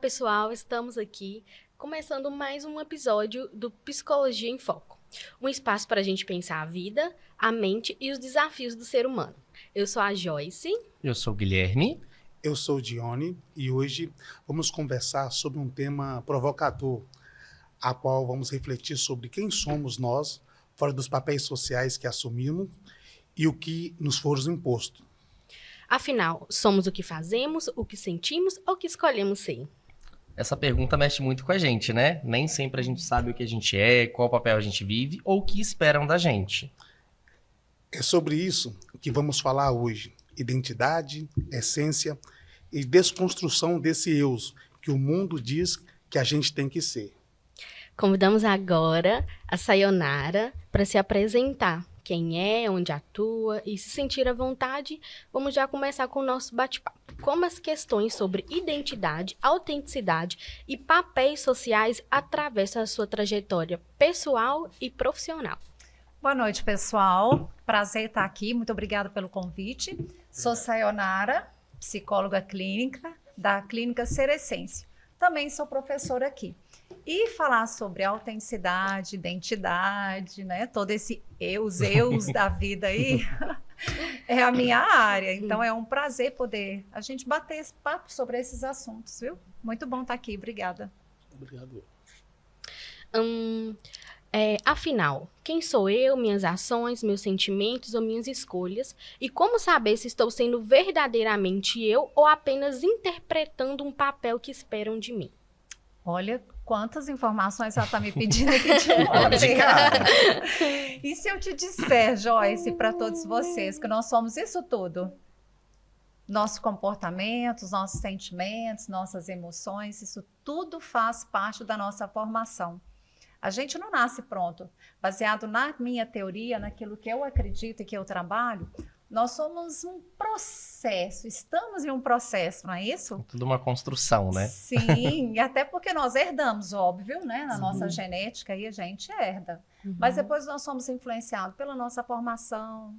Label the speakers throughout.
Speaker 1: pessoal, estamos aqui começando mais um episódio do Psicologia em Foco. Um espaço para a gente pensar a vida, a mente e os desafios do ser humano. Eu sou a Joyce.
Speaker 2: Eu sou o Guilherme.
Speaker 3: Eu sou o Dione e hoje vamos conversar sobre um tema provocador, a qual vamos refletir sobre quem somos nós, fora dos papéis sociais que assumimos e o que nos for imposto.
Speaker 1: Afinal, somos o que fazemos, o que sentimos ou o que escolhemos ser?
Speaker 2: Essa pergunta mexe muito com a gente, né? Nem sempre a gente sabe o que a gente é, qual papel a gente vive ou o que esperam da gente.
Speaker 3: É sobre isso que vamos falar hoje. Identidade, essência e desconstrução desse eu que o mundo diz que a gente tem que ser.
Speaker 1: Convidamos agora a Sayonara para se apresentar. Quem é, onde atua e se sentir à vontade, vamos já começar com o nosso bate-papo. Como as questões sobre identidade, autenticidade e papéis sociais atravessam a sua trajetória pessoal e profissional.
Speaker 4: Boa noite, pessoal. Prazer estar aqui. Muito obrigada pelo convite. Sou Sayonara, psicóloga clínica da Clínica Ser Essência. Também sou professora aqui. E falar sobre autenticidade, identidade, né? Todo esse eus da vida aí é a minha área. Então é um prazer poder a gente bater esse papo sobre esses assuntos, viu? Muito bom estar aqui. Obrigada.
Speaker 3: Obrigado.
Speaker 1: Afinal, quem sou eu, minhas ações, meus sentimentos ou minhas escolhas? E como saber se estou sendo verdadeiramente eu ou apenas interpretando um papel que esperam de mim?
Speaker 4: Olha quantas informações ela está me pedindo aqui de
Speaker 2: De cara.
Speaker 4: E se eu te disser, Joyce, para todos vocês, que nós somos isso tudo? Nossos comportamentos, nossos sentimentos, nossas emoções, isso tudo faz parte da nossa formação. A gente não nasce pronto. Baseado na minha teoria, naquilo que eu acredito e que eu trabalho, nós somos um processo, estamos em um processo, não é isso?
Speaker 2: Tudo uma construção, né?
Speaker 4: Sim, e até porque nós herdamos, óbvio, né? Na nossa genética aí a gente herda. Mas depois nós somos influenciados pela nossa formação,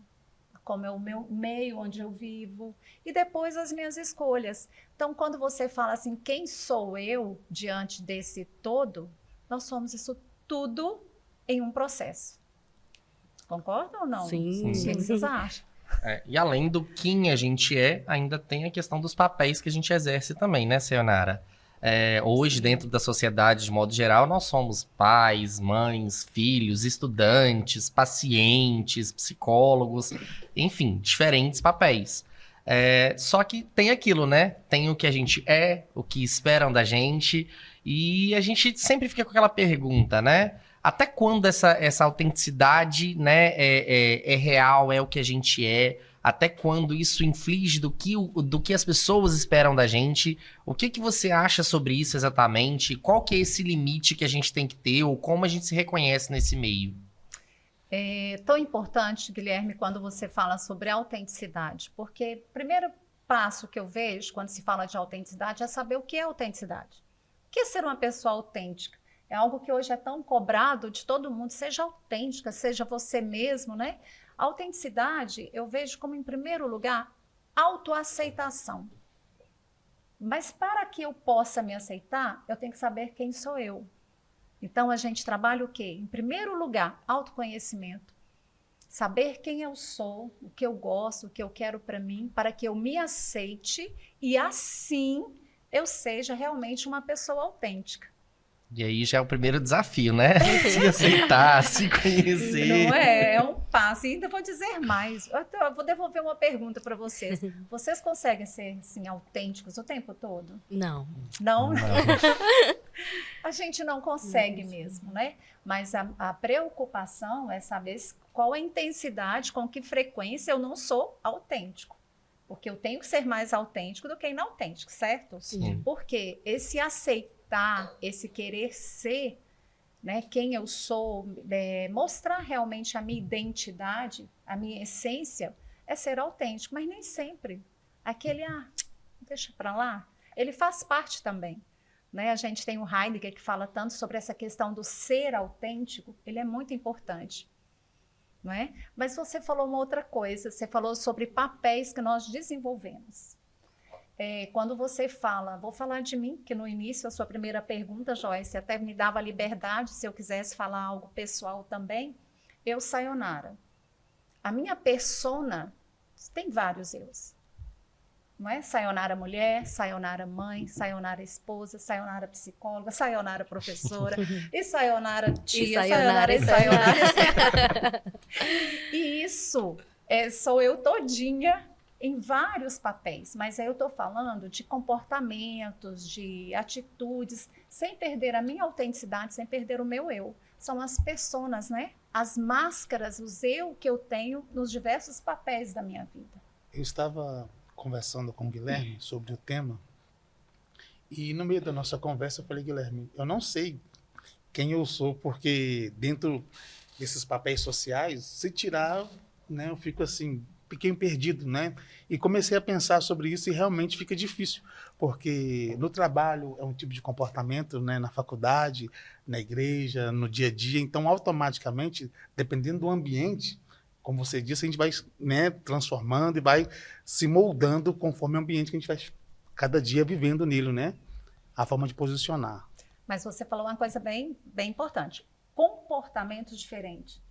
Speaker 4: como é o meu meio onde eu vivo, e depois as minhas escolhas. Então, quando você fala assim, quem sou eu diante desse todo, nós somos isso tudo em um processo. Concordam ou não?
Speaker 1: Sim.
Speaker 4: O que vocês acham?
Speaker 2: E além do quem a gente é, ainda tem a questão dos papéis que a gente exerce também, né, Sayonara? Hoje, dentro da sociedade, de modo geral, nós somos pais, mães, filhos, estudantes, pacientes, psicólogos, enfim, diferentes papéis. Só que tem aquilo, né? Tem o que a gente é, o que esperam da gente, e a gente sempre fica com aquela pergunta, né? Até quando essa autenticidade, né, é real, é o que a gente é? Até quando isso inflige do que as pessoas esperam da gente? O que você acha sobre isso exatamente? Qual que é esse limite que a gente tem que ter? Ou como a gente se reconhece nesse meio?
Speaker 4: É tão importante, Guilherme, quando você fala sobre autenticidade, porque o primeiro passo que eu vejo quando se fala de autenticidade é saber o que é autenticidade. O que é ser uma pessoa autêntica? É algo que hoje é tão cobrado de todo mundo, seja autêntica, seja você mesmo, né? A autenticidade eu vejo como, em primeiro lugar, autoaceitação. Mas para que eu possa me aceitar, eu tenho que saber quem sou eu. Então a gente trabalha o quê? Em primeiro lugar, autoconhecimento. Saber quem eu sou, o que eu gosto, o que eu quero para mim, para que eu me aceite e assim eu seja realmente uma pessoa autêntica.
Speaker 2: E aí já é o primeiro desafio, né? Se aceitar, se conhecer.
Speaker 4: Não é? É um passo. E ainda vou dizer mais. Eu vou devolver uma pergunta para vocês. Vocês conseguem ser, assim, autênticos o tempo todo?
Speaker 1: Não.
Speaker 4: Não? A gente não consegue mesmo, né? Mas a preocupação é saber qual a intensidade, com que frequência eu não sou autêntico. Porque eu tenho que ser mais autêntico do que inautêntico, certo?
Speaker 2: Sim.
Speaker 4: Porque esse aceitar, esse querer ser, né, quem eu sou, mostrar realmente a minha identidade, a minha essência, é ser autêntico, mas nem sempre. Aquele, deixa para lá, ele faz parte também. Né? A gente tem o Heidegger que fala tanto sobre essa questão do ser autêntico, ele é muito importante. Não é? Mas você falou uma outra coisa, você falou sobre papéis que nós desenvolvemos. Quando você fala, vou falar de mim, que no início a sua primeira pergunta, Joyce, até me dava liberdade se eu quisesse falar algo pessoal também. Eu, Sayonara. A minha persona tem vários eus. Não é? Sayonara mulher, Sayonara mãe, Sayonara esposa, Sayonara psicóloga, Sayonara professora, e Sayonara tia, Sayonara. E isso sou eu todinha em vários papéis, mas aí eu estou falando de comportamentos, de atitudes, sem perder a minha autenticidade, sem perder o meu eu. São as personas, né? As máscaras, os eu que eu tenho nos diversos papéis da minha vida.
Speaker 3: Eu estava conversando com o Guilherme sobre o tema e no meio da nossa conversa eu falei, Guilherme, eu não sei quem eu sou, porque dentro desses papéis sociais, se tirar, né, eu fico assim, fiquei perdido, né? E comecei a pensar sobre isso e realmente fica difícil, porque no trabalho é um tipo de comportamento, né? Na faculdade, na igreja, no dia a dia, então automaticamente, dependendo do ambiente, como você disse, a gente vai, né, transformando e vai se moldando conforme o ambiente que a gente vai cada dia vivendo nele, né? A forma de posicionar.
Speaker 4: Mas você falou uma coisa bem, bem importante. Comportamento diferente,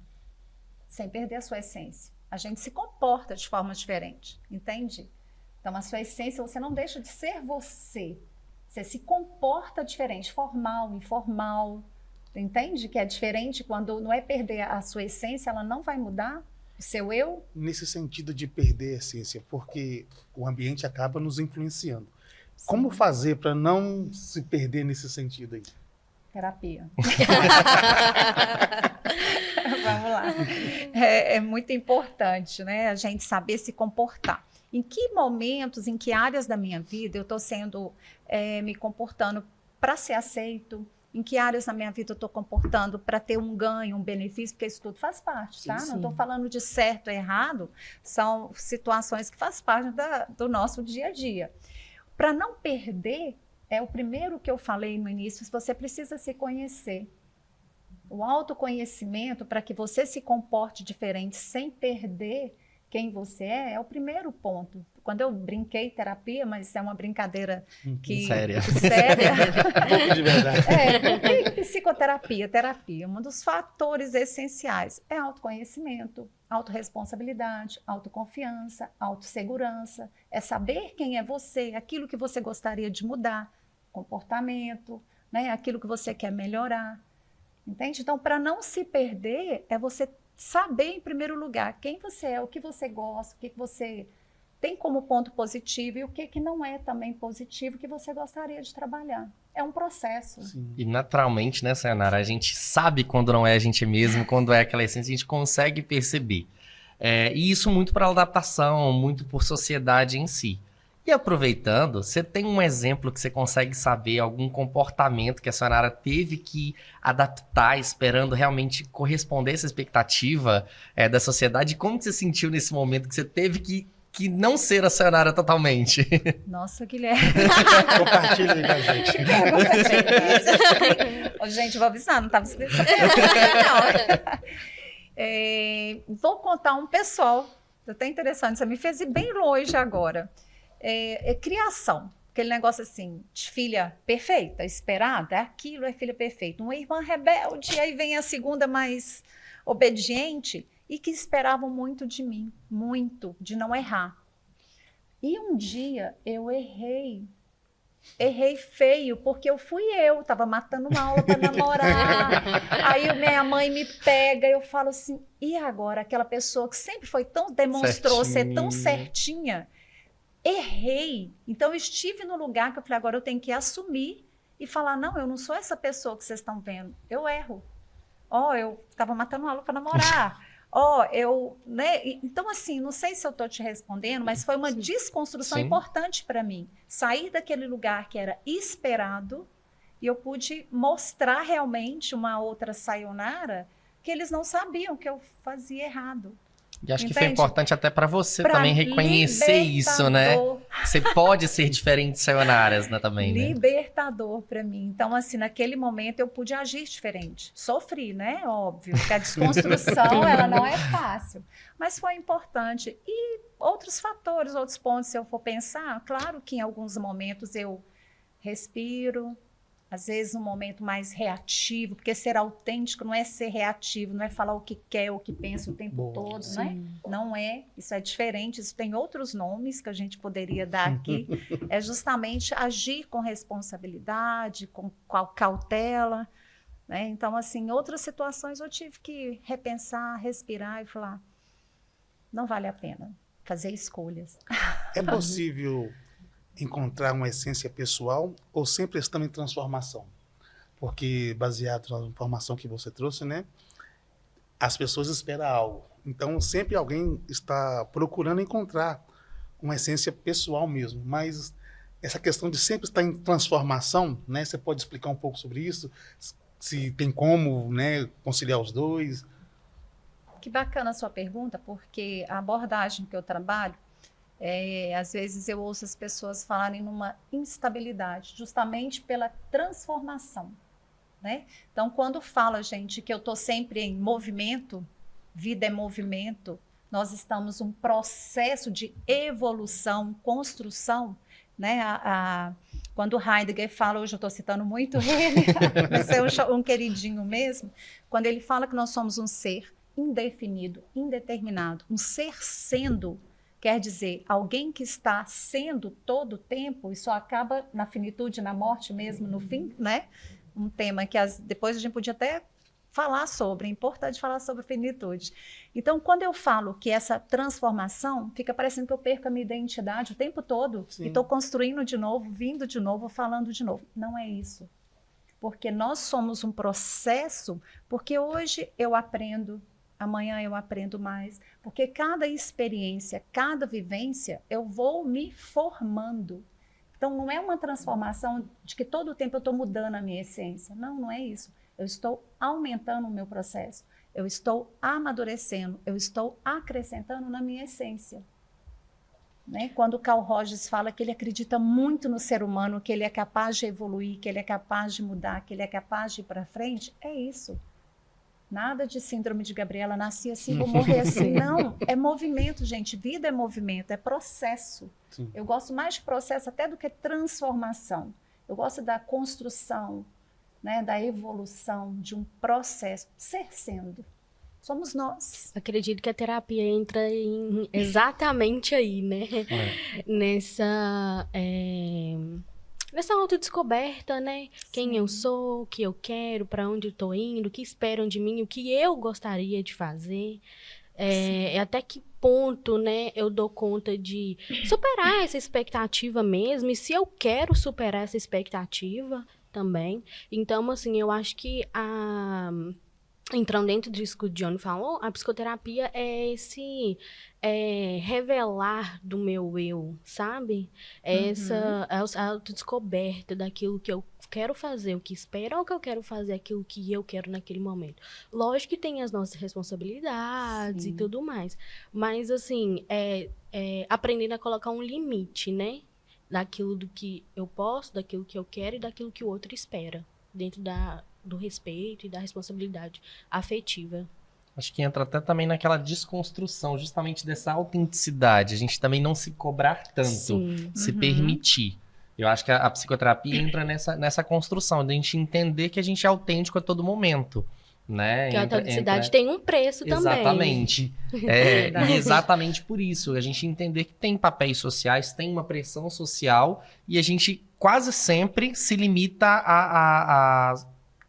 Speaker 4: sem perder a sua essência. A gente se comporta de forma diferente, entende? Então, a sua essência, você não deixa de ser você. Você se comporta diferente, formal, informal. Entende? Que é diferente quando não é perder a sua essência, ela não vai mudar o seu eu.
Speaker 3: Nesse sentido de perder a essência, porque o ambiente acaba nos influenciando. Sim. Como fazer para não se perder nesse sentido aí?
Speaker 4: Terapia. Vamos lá. É muito importante, né, a gente saber se comportar. Em que momentos, em que áreas da minha vida eu estou me comportando para ser aceito? Em que áreas da minha vida eu estou comportando para ter um ganho, um benefício? Porque isso tudo faz parte, tá? Sim, sim. Não estou falando de certo ou errado, são situações que fazem parte do nosso dia a dia. Para não perder, o primeiro que eu falei no início, você precisa se conhecer. O autoconhecimento, para que você se comporte diferente sem perder quem você é o primeiro ponto. Quando eu brinquei terapia, mas é uma brincadeira que...
Speaker 2: Séria.
Speaker 3: Um pouco de verdade.
Speaker 4: Psicoterapia, terapia, um dos fatores essenciais é autoconhecimento, autorresponsabilidade, autoconfiança, autossegurança, é saber quem é você, aquilo que você gostaria de mudar, comportamento, né, aquilo que você quer melhorar. Entende? Então, para não se perder, é você saber, em primeiro lugar, quem você é, o que você gosta, o que você tem como ponto positivo e o que não é também positivo que você gostaria de trabalhar. É um processo.
Speaker 2: Sim. E naturalmente, né, Sayonara, a gente sabe quando não é a gente mesmo, quando é aquela essência, a gente consegue perceber. E isso muito por adaptação, muito por sociedade em si. E aproveitando, você tem um exemplo que você consegue saber, algum comportamento que a Sayonara teve que adaptar, esperando realmente corresponder a essa expectativa da sociedade? Como que você sentiu nesse momento que você teve que não ser a Sayonara totalmente?
Speaker 4: Nossa, Guilherme.
Speaker 3: Compartilha aí com a gente.
Speaker 4: Gente, vou avisar, não estava escrito. Vou contar um pessoal, até interessante, você me fez ir bem longe agora. Criação, aquele negócio assim, de filha perfeita, esperada, aquilo é filha perfeita. Uma irmã rebelde, aí vem a segunda mais obediente, e que esperavam muito de mim, muito, de não errar. E um dia eu errei feio, porque eu estava matando uma aula para namorar, aí minha mãe me pega, eu falo assim, e agora? Aquela pessoa que sempre demonstrou ser tão certinha, errei. Então eu estive no lugar que eu falei, agora eu tenho que assumir e falar, não, eu não sou essa pessoa que vocês estão vendo, eu erro. Eu estava matando uma aula para namorar. Né? Então, assim, não sei se eu estou te respondendo, mas foi uma desconstrução importante para mim. Sair daquele lugar que era esperado e eu pude mostrar realmente uma outra Sayonara que eles não sabiam que eu fazia errado.
Speaker 2: E acho que foi importante até para você também reconhecer isso, né? Você pode ser diferente, Sayonara, né, também, né?
Speaker 4: Libertador para mim. Então, assim, naquele momento eu pude agir diferente. Sofri, né? Óbvio, porque a desconstrução, ela não é fácil. Mas foi importante. E outros fatores, outros pontos, se eu for pensar, claro que em alguns momentos eu respiro, às vezes um momento mais reativo, porque ser autêntico não é ser reativo, não é falar o que quer, o que pensa o tempo todo, né? Não é, isso é diferente, isso tem outros nomes que a gente poderia dar aqui. É justamente agir com responsabilidade, com cautela, né? Então, assim, em outras situações eu tive que repensar, respirar e falar, não vale a pena fazer escolhas.
Speaker 3: É possível encontrar uma essência pessoal ou sempre estamos em transformação? Porque, baseado na informação que você trouxe, né? As pessoas esperam algo. Então, sempre alguém está procurando encontrar uma essência pessoal mesmo. Mas essa questão de sempre estar em transformação, né? Você pode explicar um pouco sobre isso? Se tem como, né, conciliar os dois?
Speaker 4: Que bacana a sua pergunta, porque a abordagem que eu trabalho, às vezes eu ouço as pessoas falarem numa instabilidade, justamente pela transformação, né? Então, quando fala, gente, que eu estou sempre em movimento, vida é movimento, nós estamos num processo de evolução, construção, né? Quando Heidegger fala, hoje eu estou citando muito ele, mas é um queridinho mesmo, quando ele fala que nós somos um ser indefinido, indeterminado, um ser sendo, quer dizer, alguém que está sendo todo o tempo, e só acaba na finitude, na morte mesmo, no fim, né? Um tema que depois a gente podia até falar sobre, é importante falar sobre finitude. Então, quando eu falo que essa transformação, fica parecendo que eu perco a minha identidade o tempo todo, e estou construindo de novo, vindo de novo, falando de novo. Não é isso. Porque nós somos um processo, porque hoje eu aprendo, amanhã eu aprendo mais, porque cada experiência, cada vivência, eu vou me formando. Então, não é uma transformação de que todo o tempo eu estou mudando a minha essência. Não, não é isso. Eu estou aumentando o meu processo, eu estou amadurecendo, eu estou acrescentando na minha essência. Né? Quando Carl Rogers fala que ele acredita muito no ser humano, que ele é capaz de evoluir, que ele é capaz de mudar, que ele é capaz de ir para frente, é isso. Nada de síndrome de Gabriela, nasci assim, vou morrer assim. Não, é movimento, gente. Vida é movimento, é processo. Sim. Eu gosto mais de processo até do que transformação. Eu gosto da construção, né, da evolução, de um processo. Ser sendo. Somos nós.
Speaker 1: Acredito que a terapia entra exatamente aí, né? Nessa autodescoberta, né? Sim. Quem eu sou, o que eu quero, para onde eu tô indo, o que esperam de mim, o que eu gostaria de fazer. Até que ponto, né, eu dou conta de superar essa expectativa mesmo, e se eu quero superar essa expectativa também. Então, assim, eu acho que entrando dentro disso que o Johnny falou, a psicoterapia é esse revelar do meu eu, sabe? Essa autodescoberta daquilo que eu quero fazer, o que espero, ou que eu quero fazer aquilo que eu quero naquele momento. Lógico que tem as nossas responsabilidades. Sim. E tudo mais, mas assim, aprendendo a colocar um limite, né? Daquilo do que eu posso, daquilo que eu quero e daquilo que o outro espera, dentro do respeito e da responsabilidade afetiva.
Speaker 2: Acho que entra até também naquela desconstrução, justamente dessa autenticidade. A gente também não se cobrar tanto, sim, se permitir. Eu acho que a psicoterapia entra nessa construção, de a gente entender que a gente é autêntico a todo momento. Né?
Speaker 1: Que a autenticidade tem um preço também.
Speaker 2: Exatamente. E exatamente por isso, a gente entender que tem papéis sociais, tem uma pressão social, e a gente quase sempre se limita a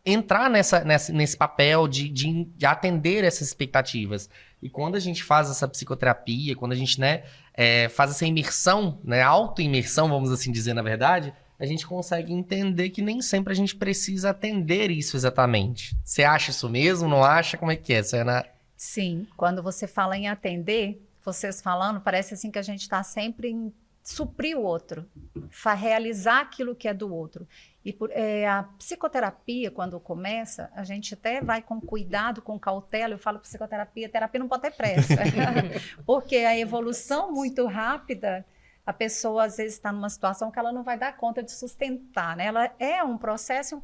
Speaker 2: entrar nesse papel de atender essas expectativas. E quando a gente faz essa psicoterapia, quando a gente, né, faz essa imersão, né, auto-imersão, vamos assim dizer, na verdade, a gente consegue entender que nem sempre a gente precisa atender isso exatamente. Você acha isso mesmo? Não acha? Como é que é, Sayonara?
Speaker 4: Sim, quando você fala em atender, vocês falando, parece assim que a gente está sempre em suprir o outro, realizar aquilo que é do outro. E a psicoterapia, quando começa, a gente até vai com cuidado, com cautela. Eu falo psicoterapia, terapia não pode ter pressa. Porque a evolução muito rápida, a pessoa às vezes está numa situação que ela não vai dar conta de sustentar, né? Ela é um processo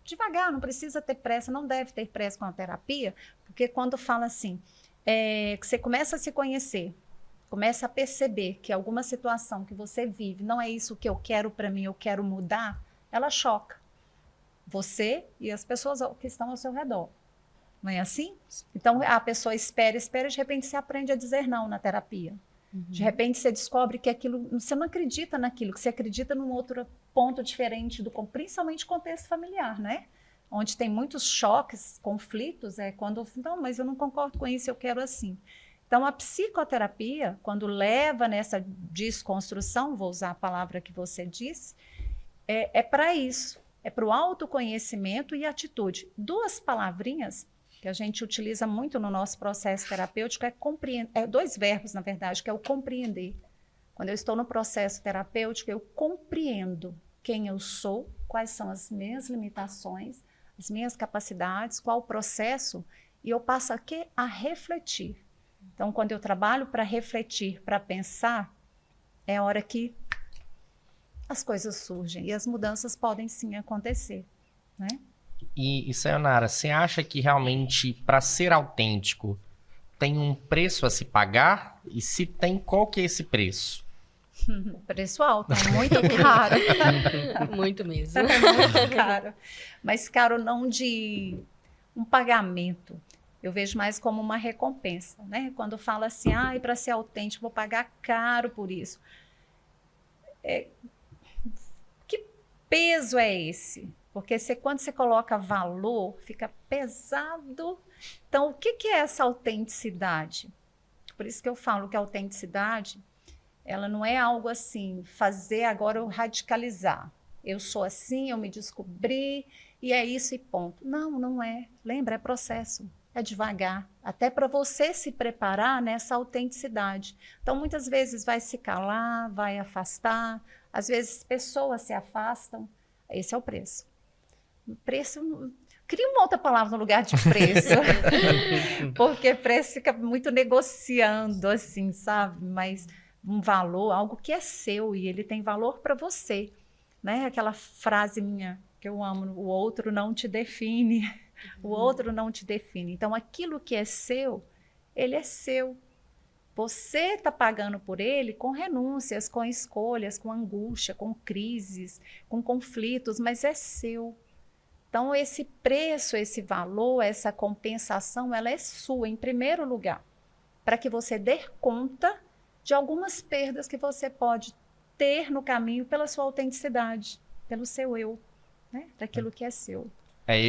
Speaker 4: devagar, não precisa ter pressa, não deve ter pressa com a terapia, porque quando fala assim, que você começa a se conhecer, começa a perceber que alguma situação que você vive não é isso que eu quero para mim, eu quero mudar, ela choca você e as pessoas que estão ao seu redor. Não é assim? Então, a pessoa espera, de repente você aprende a dizer não na terapia. De repente você descobre que aquilo, você não acredita naquilo, que você acredita num outro ponto diferente, principalmente contexto familiar, né? Onde tem muitos choques, conflitos, quando, não, mas eu não concordo com isso, eu quero assim. Então, a psicoterapia, quando leva nessa desconstrução, vou usar a palavra que você disse, é para isso, é para o autoconhecimento e atitude. 2 palavrinhas que a gente utiliza muito no nosso processo terapêutico é compreender, 2 verbos, na verdade, que é o compreender. Quando eu estou no processo terapêutico, eu compreendo quem eu sou, quais são as minhas limitações, as minhas capacidades, qual o processo, e eu passo aqui a refletir. Então, quando eu trabalho para refletir, para pensar, é a hora que as coisas surgem e as mudanças podem sim acontecer, né?
Speaker 2: E Sayonara, você acha que realmente, para ser autêntico, tem um preço a se pagar? E se tem, qual que é esse preço?
Speaker 4: Preço alto, é muito caro.
Speaker 1: Muito mesmo.
Speaker 4: É muito caro. Mas caro não de um pagamento. Eu vejo mais como uma recompensa, né? Quando fala assim, para ser autêntico, vou pagar caro por isso. Que peso é esse? Porque quando você coloca valor, fica pesado. Então, o que é essa autenticidade? Por isso que eu falo que a autenticidade, ela não é algo assim, fazer agora eu radicalizar. Eu sou assim, eu me descobri, e é isso e ponto. Não, não é. Lembra, é processo. É devagar. Até para você se preparar nessa autenticidade. Então, muitas vezes vai se calar, vai afastar. Às vezes, pessoas se afastam. Esse é o preço. Preço, cria uma outra palavra no lugar de preço, porque preço fica muito negociando, assim, sabe? Mas um valor, algo que é seu e ele tem valor para você, né? Aquela frase minha que eu amo, o outro não te define, o outro não te define. Então, aquilo que é seu, ele é seu. Você está pagando por ele com renúncias, com escolhas, com angústia, com crises, com conflitos, mas é seu. Então, esse preço, esse valor, essa compensação, ela é sua, em primeiro lugar, para que você dê conta de algumas perdas que você pode ter no caminho pela sua autenticidade, pelo seu eu, né? Daquilo que é seu.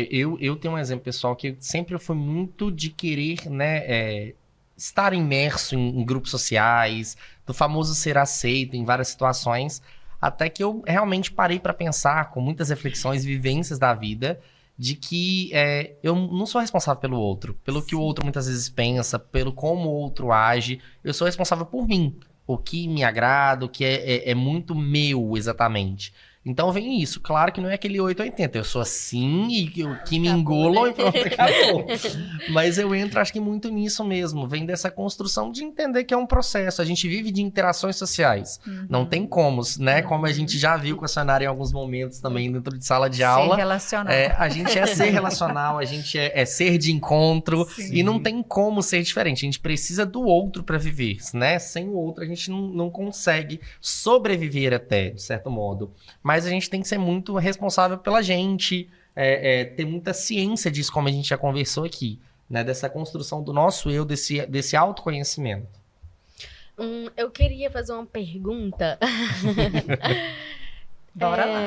Speaker 2: Eu tenho um exemplo pessoal que sempre fui muito de querer, né, estar imerso em grupos sociais, do famoso ser aceito em várias situações, até que eu realmente parei para pensar, com muitas reflexões, vivências da vida, de que eu não sou responsável pelo outro, pelo que o outro muitas vezes pensa, pelo como o outro age. Eu sou responsável por mim, o que me agrada, o que é muito meu, exatamente. Então vem isso. Claro que não é aquele 880. Eu sou assim e que me engolam, né? E pronto, acabou. Mas eu entro, acho que muito nisso mesmo. Vem dessa construção de entender que é um processo. A gente vive de interações sociais. Não tem como, né? Como a gente já viu com a Sayonara em alguns momentos também dentro de sala de aula.
Speaker 4: Ser relacional.
Speaker 2: A gente é ser relacional, a gente é ser de encontro. Sim. E não tem como ser diferente. A gente precisa do outro para viver, né? Sem o outro a gente não consegue sobreviver até, de certo modo. Mas a gente tem que ser muito responsável pela gente, ter muita ciência disso, como a gente já conversou aqui, né? Dessa construção do nosso eu, desse autoconhecimento.
Speaker 1: Eu queria fazer uma pergunta.
Speaker 4: Bora lá.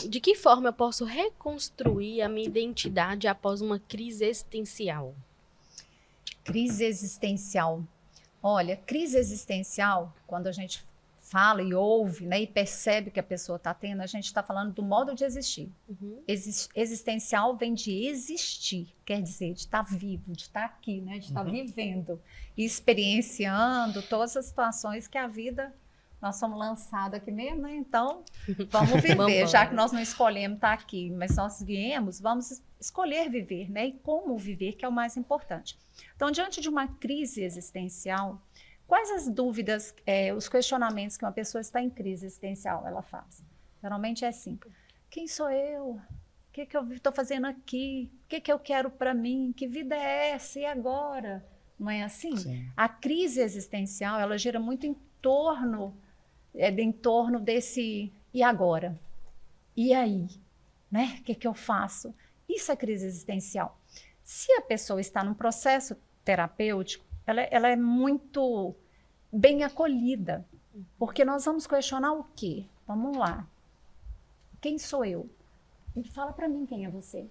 Speaker 1: De que forma eu posso reconstruir a minha identidade após uma crise existencial?
Speaker 4: Crise existencial. Olha, crise existencial, quando a gente fala e ouve, né, e percebe que a pessoa está tendo, a gente está falando do modo de existir. Existencial vem de existir, quer dizer, de estar vivo, de estar aqui, né, de estar vivendo e experienciando todas as situações que a vida, nós somos lançados aqui mesmo, né? Então, vamos viver, já que nós não escolhemos estar aqui, mas nós viemos, vamos escolher viver, né? E como viver, que é o mais importante. Então, diante de uma crise existencial, Quais as dúvidas, os questionamentos que uma pessoa está em crise existencial ela faz? Geralmente é assim: quem sou eu? O que eu estou fazendo aqui? O que eu quero para mim? Que vida é essa? E agora? Não é assim?
Speaker 3: Sim.
Speaker 4: A crise existencial, ela gira muito em torno desse e agora? E aí? Né? O que eu faço? Isso é crise existencial. Se a pessoa está num processo terapêutico, ela é muito bem acolhida, porque nós vamos questionar o quê? Vamos lá. Quem sou eu? Fala para mim quem é você.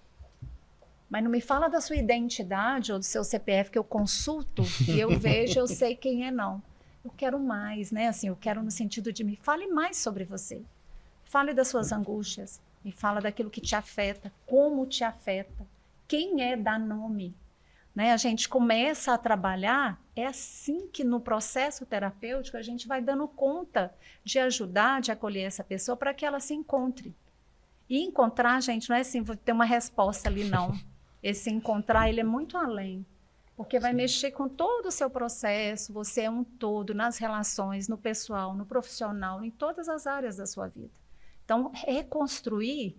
Speaker 4: Mas não me fala da sua identidade ou do seu CPF que eu consulto e eu vejo, eu sei quem é, não. Eu quero mais, né? Assim, eu quero no sentido de me fale mais sobre você. Fale das suas angústias, me fala daquilo que te afeta, como te afeta, quem é, dá nome. Né? A gente começa a trabalhar, é assim que no processo terapêutico a gente vai dando conta de ajudar, de acolher essa pessoa para que ela se encontre. E encontrar, gente, não é assim, vou ter uma resposta ali, não. Esse encontrar, ele é muito além, porque vai mexer com todo o seu processo, você é um todo, nas relações, no pessoal, no profissional, em todas as áreas da sua vida. Então, reconstruir,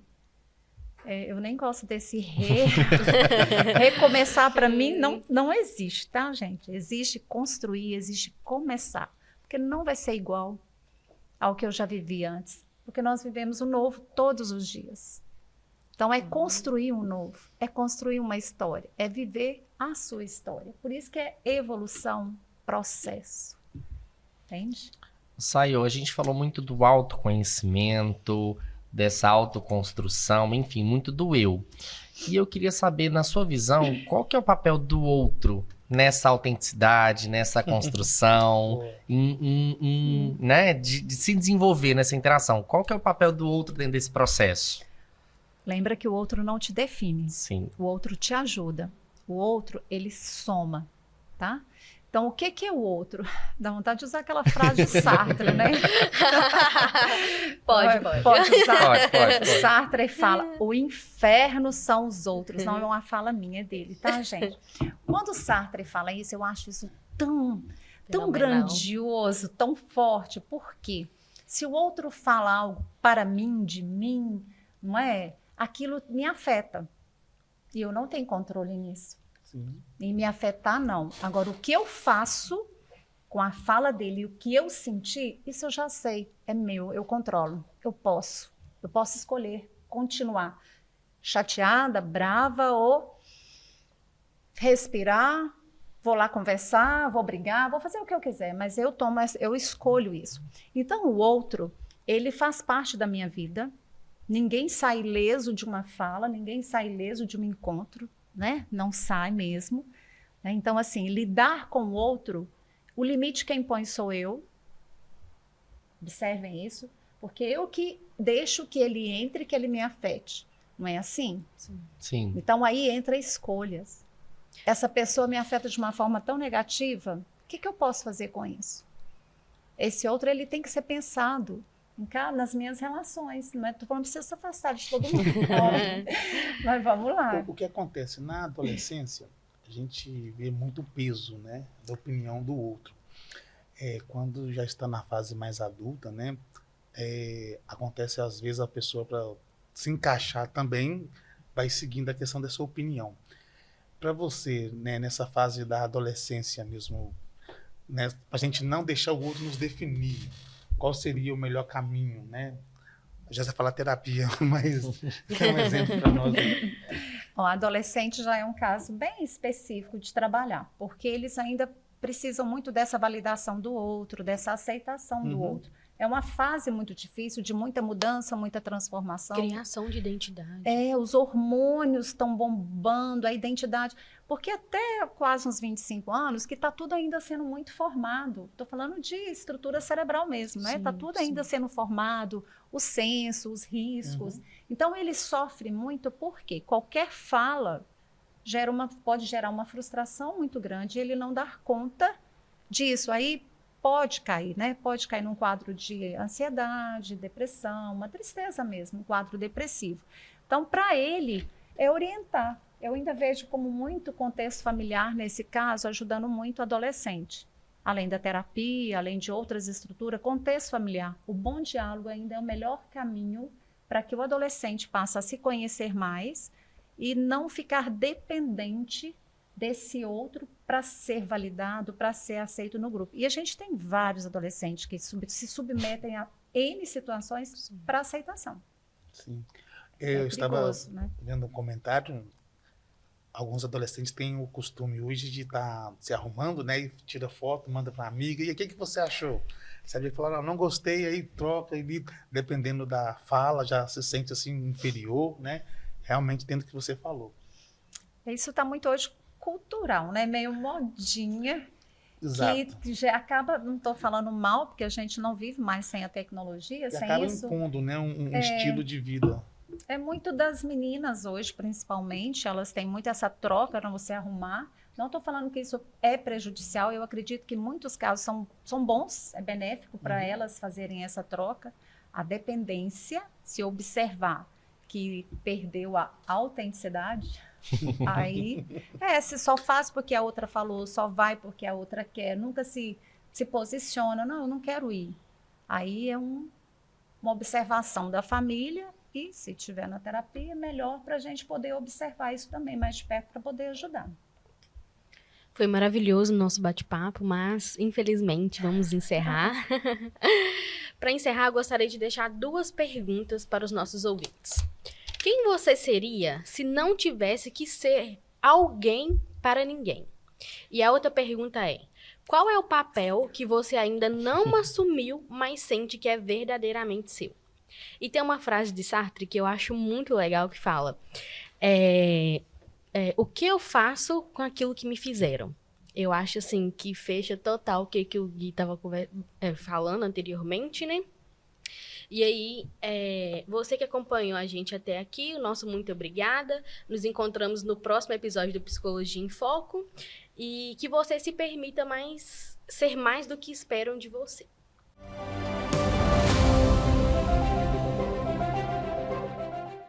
Speaker 4: eu nem gosto desse recomeçar, para mim, não existe, tá, gente? Existe construir, existe começar, porque não vai ser igual ao que eu já vivi antes, porque nós vivemos o novo todos os dias. Então, é construir um novo, é construir uma história, é viver a sua história. Por isso que é evolução, processo. Entende?
Speaker 2: Sayô, a gente falou muito do autoconhecimento, dessa autoconstrução, enfim, muito do eu. E eu queria saber, na sua visão, qual que é o papel do outro nessa autenticidade, nessa construção, né, de se desenvolver nessa interação? Qual que é o papel do outro dentro desse processo?
Speaker 4: Lembra que o outro não te define.
Speaker 2: Sim.
Speaker 4: O outro te ajuda. O outro, ele soma, tá? Então, o que é o outro? Dá vontade de usar aquela frase de Sartre, né?
Speaker 1: Pode
Speaker 4: usar.
Speaker 2: Pode.
Speaker 4: Sartre fala, o inferno são os outros. Não é uma fala minha, é dele, tá, gente? Quando Sartre fala isso, eu acho isso tão grandioso, tão forte. Por quê? Se o outro fala algo para mim, de mim, não é? Aquilo me afeta. E eu não tenho controle nisso.
Speaker 3: Sim.
Speaker 4: E me afetar, não. Agora, o que eu faço com a fala dele, o que eu senti, isso eu já sei, é meu, eu controlo. Eu posso escolher continuar chateada, brava ou respirar, vou lá conversar, vou brigar, vou fazer o que eu quiser, mas eu escolho isso. Então, o outro, ele faz parte da minha vida. Ninguém sai ileso de uma fala, ninguém sai ileso de um encontro, né? Não sai mesmo. Né? Então, assim, lidar com o outro, o limite quem põe sou eu. Observem isso, porque eu que deixo que ele entre, que ele me afete. Não é assim?
Speaker 2: Sim.
Speaker 4: Então, aí entra escolhas. Essa pessoa me afeta de uma forma tão negativa, o que eu posso fazer com isso? Esse outro, ele tem que ser pensado nas minhas relações, não é? Tô falando, precisa se afastar de todo mundo. Mas vamos lá.
Speaker 3: O que acontece na adolescência, a gente vê muito peso, né, da opinião do outro. Quando já está na fase mais adulta, né, acontece às vezes a pessoa, para se encaixar também, vai seguindo a questão dessa opinião. Para você, né, nessa fase da adolescência mesmo, né, a gente não deixar o outro nos definir, qual seria o melhor caminho, né? Já se fala terapia, mas é um exemplo para nós aí.
Speaker 4: O adolescente já é um caso bem específico de trabalhar, porque eles ainda precisam muito dessa validação do outro, dessa aceitação do outro. É uma fase muito difícil, de muita mudança, muita transformação.
Speaker 1: Criação de identidade.
Speaker 4: Os hormônios estão bombando, a identidade. Porque até quase uns 25 anos, que está tudo ainda sendo muito formado. Estou falando de estrutura cerebral mesmo, né? Está tudo ainda sendo formado, o senso, os riscos. Então, ele sofre muito porque qualquer fala pode gerar uma frustração muito grande e ele não dar conta disso. Aí, pode cair, né? Pode cair num quadro de ansiedade, depressão, uma tristeza mesmo, um quadro depressivo. Então, para ele, é orientar. Eu ainda vejo como muito contexto familiar, nesse caso, ajudando muito o adolescente. além da terapia, além de outras estruturas, contexto familiar. O bom diálogo ainda é o melhor caminho para que o adolescente passe a se conhecer mais e não ficar dependente desse outro para ser validado, para ser aceito no grupo. E a gente tem vários adolescentes que se submetem a N situações para aceitação.
Speaker 3: Sim.
Speaker 4: É
Speaker 3: Eu estava
Speaker 4: perigoso, né?
Speaker 3: vendo um comentário, alguns adolescentes têm o costume hoje de estar se arrumando, né? E tira foto, manda para amiga. E o que você achou? Sabe, falaram, não gostei, aí troca, e dependendo da fala, já se sente assim inferior, né? Realmente dentro do que você falou.
Speaker 4: Isso está muito hoje cultural, né? Meio modinha.
Speaker 3: Exato.
Speaker 4: Que já acaba, não estou falando mal, porque a gente não vive mais sem a tecnologia,
Speaker 3: E
Speaker 4: sem
Speaker 3: acaba
Speaker 4: isso.
Speaker 3: impondo, né? Um estilo de vida.
Speaker 4: É muito das meninas hoje, principalmente, elas têm muito essa troca para você arrumar. Não estou falando que isso é prejudicial, eu acredito que em muitos casos são bons, é benéfico para elas fazerem essa troca. A dependência, se observar que perdeu a autenticidade, aí se só faz porque a outra falou, só vai porque a outra quer, nunca se posiciona, não, eu não quero ir. Aí é uma observação da família e, se tiver na terapia, melhor para a gente poder observar isso também mais de perto para poder ajudar.
Speaker 1: Foi maravilhoso o nosso bate-papo, mas, infelizmente, vamos encerrar. Para encerrar, eu gostaria de deixar 2 perguntas para os nossos ouvintes. Quem você seria se não tivesse que ser alguém para ninguém? E a outra pergunta é: qual é o papel que você ainda não assumiu, mas sente que é verdadeiramente seu? E tem uma frase de Sartre que eu acho muito legal que fala: o que eu faço com aquilo que me fizeram? Eu acho, assim, que fecha total o que o Gui estava falando anteriormente, né? E aí, você que acompanhou a gente até aqui, o nosso muito obrigada. Nos encontramos no próximo episódio do Psicologia em Foco. E que você se permita ser mais do que esperam de você.